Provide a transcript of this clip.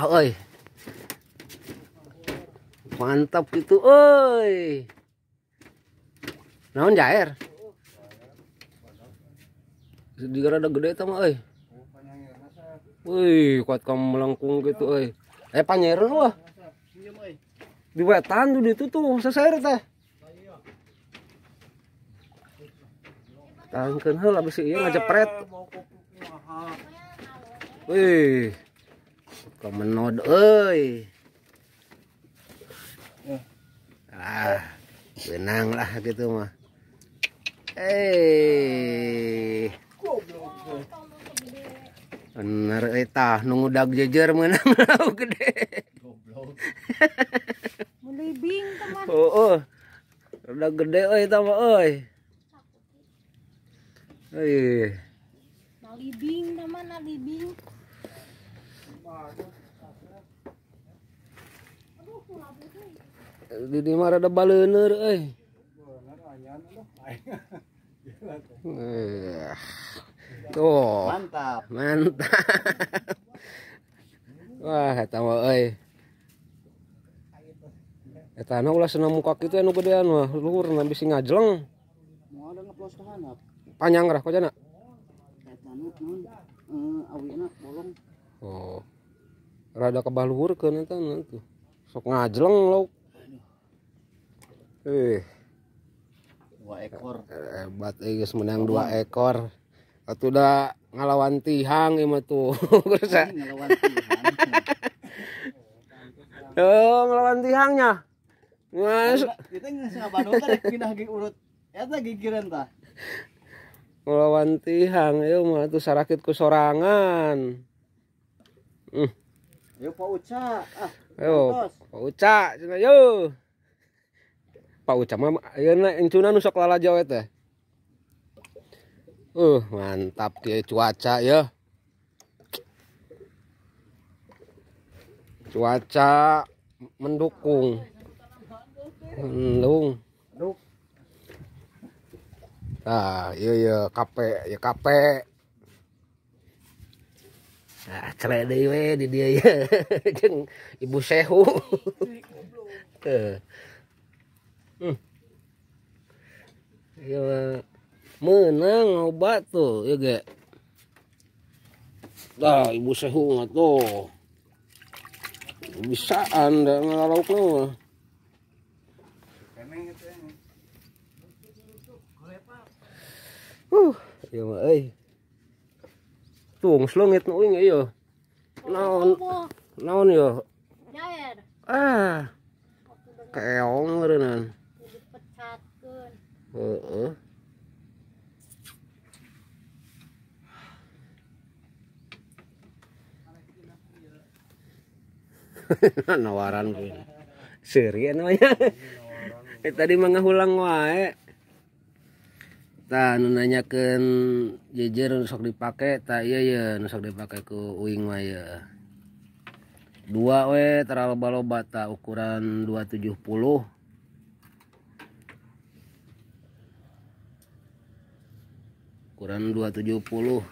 Oi, mantap gitu, oi. Naon jair? Dia rada gede tama, oi. Wih, kuat kamu melengkung gitu, oi. Panyeran wah. Di wetan tuh itu tuh, sesair teh. Tangkeun heula bisi ieu ngajepret. Wih. Kemenod euy. Benang lah gitu mah. Bener eta nu ngudag jejer meunang lauk gede. Melibing teman. Heeh. Udah gede euy eta mah euy. Nalibing teman, nalibing. Di mah rada baleuneur euy. Tuh. Mantap. Mantap. Wah, eta mah euy. Eta na ulah senam muka kitu anu gedean mah, luhurna bisi ngajleng. Mau ada ngeplos ka handap. Panjang rah kojana. Eta nu awina bolong. Oh. Rada kebah luhurkeun eta tuh. Sok ngajleng lauk. 2 ekor. Hebat geus menang 2 ekor. Atuh da ngalawan tihang ieu mah tuh. Ngelawan tihang. Oh, ngelawan tihangnya. Mas, Kita geus ngabadot rek pindah ge urut. Eta gigireun tah. ngelawan tihang ieu mah tuh sarakit ku sorangan. Ayo Pak Uca. Ayo, Pak Uca, cenah yo. Pak Uca mah ayeuna encuna nu sok lalajo teh. Mantap kieu cuaca ya. Cuaca mendukung. Mendung. Aduh. Iya kape, ya kape. Nah, cere deui we di dieu ye. Jeung Ibu Sehu. Iya menang obat tuh ya ge. Dah Ibu Sehu mah tuh. Bisaan da ngalaukna mah. Iya mah euy. Tuung sleungit nu uing ieu. Naon ya? Jair. Keong meureunnan. Dipecatkeun. Heeh. Nawaran gue. Seuri namanya. Tadi mah ngahulang wae. Tah nu nanyakeun jejer nu sok dipake tah ieu ye nu sok dipake ku uing mah ye. 2 we tara loba-loba tah ukuran 270. Ukuran 270.